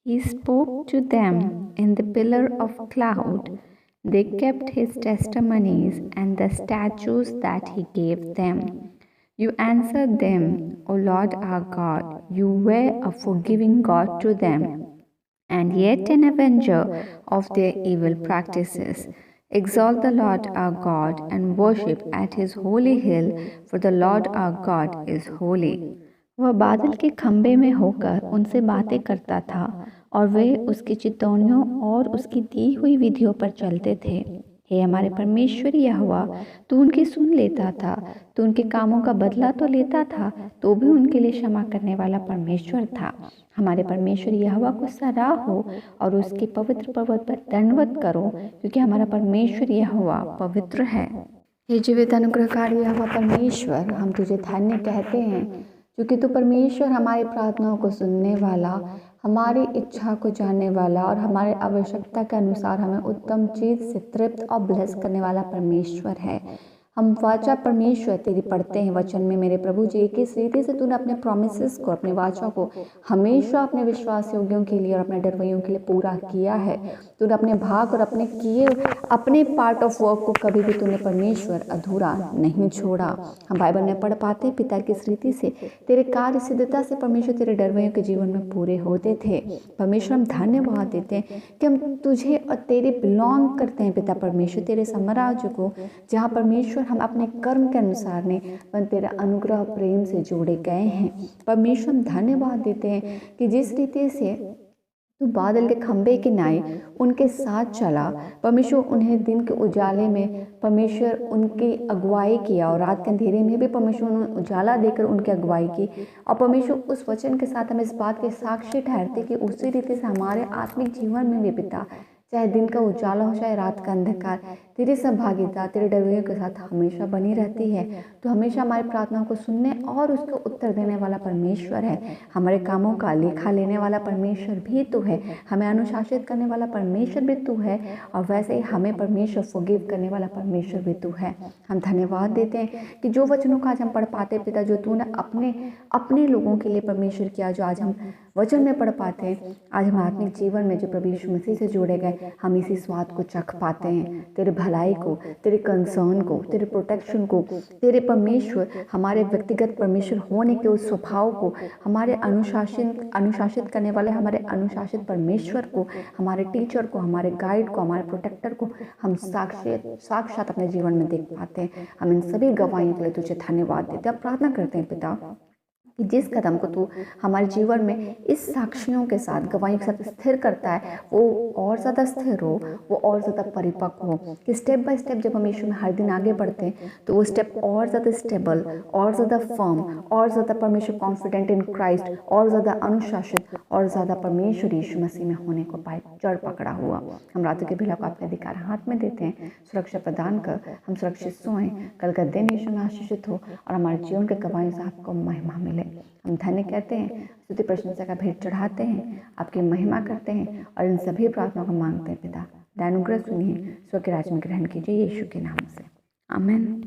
He spoke to them in the pillar of cloud. They kept his testimonies and the statutes that he gave them. You answered them, O Lord our God. You were a forgiving God to them, and yet an avenger of their evil practices. Exalt the Lord our God and worship at his holy hill, for the Lord our God is holy. वह बादल के खंबे में होकर उनसे बातें करता था और वे उसकी चितौनियों और उसकी दी हुई विधियों पर चलते थे। हे हमारे परमेश्वर यहोवा, तू उनकी सुन लेता था, तू उनके कामों का बदला तो लेता था, तो भी उनके लिए क्षमा करने वाला परमेश्वर था। हमारे परमेश्वर यहोवा को सराहो और उसके पवित्र पर्वत पर दंडवत करो, क्योंकि हमारा परमेश्वर यहोवा पवित्र है। हे जीवित अनुग्रहकारी यहोवा परमेश्वर, हम तुझे धन्य कहते हैं, क्योंकि तू परमेश्वर हमारी प्रार्थनाओं को सुनने वाला, हमारी इच्छा को जानने वाला और हमारे आवश्यकता के अनुसार हमें उत्तम चीज़ से तृप्त और ब्लेस करने वाला परमेश्वर है। हम वाचा परमेश्वर तेरी पढ़ते हैं वचन में मेरे प्रभु जी, किस रीति से तूने अपने प्रोमिसेस को, अपने वाचा को हमेशा अपने विश्वास योग्यों के लिए और अपने डरवैयों के लिए पूरा किया है। तूने अपने भाग और अपने किए अपने पार्ट ऑफ वर्क को कभी भी तूने परमेश्वर अधूरा नहीं छोड़ा। हम बाइबल में पढ़ पाते हैं पिता किस रीति से तेरे कार्य सिद्धता से परमेश्वर तेरे डरवैयों के जीवन में पूरे होते थे। परमेश्वर हम धन्यवाद देते हैं कि हम तुझे और तेरे बिलोंग करते हैं पिता परमेश्वर, तेरे साम्राज्य को, जहाँ परमेश्वर हम अपने कर्म के अनुसार ने तेरा अनुग्रह प्रेम से जोड़े गए हैं। परमेश्वर हम धन्यवाद देते हैं कि जिस रीति से तू बादल के खंबे के नाई उनके साथ चला, परमेश्वर उन्हें दिन के उजाले में परमेश्वर उनकी अगुवाई किया और रात के अंधेरे में भी परमेश्वर उन्हें उजाला देकर उनकी अगुवाई की। और परमेश्वर उस वचन के साथ हमें इस बात के साक्षी ठहरते कि उसी रीति से हमारे आत्मिक जीवन में भी पिता, चाहे दिन का उजाला हो चाहे रात का अंधकार, तेरी सहभागिता तेरे डरवैयों के साथ हमेशा बनी रहती है। तो हमेशा हमारी प्रार्थनाओं को सुनने और उसको उत्तर देने वाला परमेश्वर है। हमारे कामों का लेखा लेने वाला परमेश्वर भी तू है, हमें अनुशासित करने वाला परमेश्वर भी तू है, और वैसे ही हमें परमेश्वर फॉरगिव करने वाला परमेश्वर भी तू है। हम धन्यवाद देते हैं कि जो वचनों का आज हम पढ़ पाते पिता, जो तूने अपने लोगों के लिए परमेश्वर किया, जो आज हम वचन में पढ़ पाते हैं, आज हम आत्मिक जीवन में जो प्रभु यीशु मसीह से जोड़े गए, हम इसी स्वाद को चख पाते हैं, तेरे भलाई को, तेरे कंसर्न को, तेरे प्रोटेक्शन को, तेरे परमेश्वर हमारे व्यक्तिगत परमेश्वर होने के उस स्वभाव को, हमारे अनुशासित करने वाले हमारे अनुशासित परमेश्वर को, हमारे टीचर को, हमारे गाइड को, हमारे प्रोटेक्टर को हम साक्षात अपने जीवन में देख पाते हैं। हम इन सभी गवाहियों के लिए तुझे धन्यवाद देते हैं। प्रार्थना करते हैं पिता कि जिस कदम को तू हमारे जीवन में इस साक्षियों के साथ, गवाहियों के साथ स्थिर करता है, वो और ज़्यादा स्थिर हो, वो और ज़्यादा परिपक्व हो, कि स्टेप बाय स्टेप जब हम यीशु में हर दिन आगे बढ़ते हैं तो वो स्टेप और ज़्यादा स्टेबल, और ज़्यादा फर्म, और ज़्यादा परमेश्वर कॉन्फिडेंट इन क्राइस्ट, और ज़्यादा अनुशासित, और ज़्यादा परमेश्वर यीशु मसीह में होने को पाए जड़ पकड़ा हुआ। हम रातों के बेला को आपके अधिकार हाथ में देते हैं, सुरक्षा प्रदान कर हम सुरक्षित सोएं, कल का दिन यीशु में आशीषित हो और हमारे जीवन के गवाहियों से आपको महिमा मिले। हम धन्य कहते हैं, स्तुति प्रशंसा का भेंट चढ़ाते हैं, आपकी महिमा करते हैं और इन सभी प्रार्थनाओं को मांगते हैं पिता। दयानुग्रह सुनिए, स्व के राज्य में ग्रहण कीजिए यीशु के नाम से, आमीन।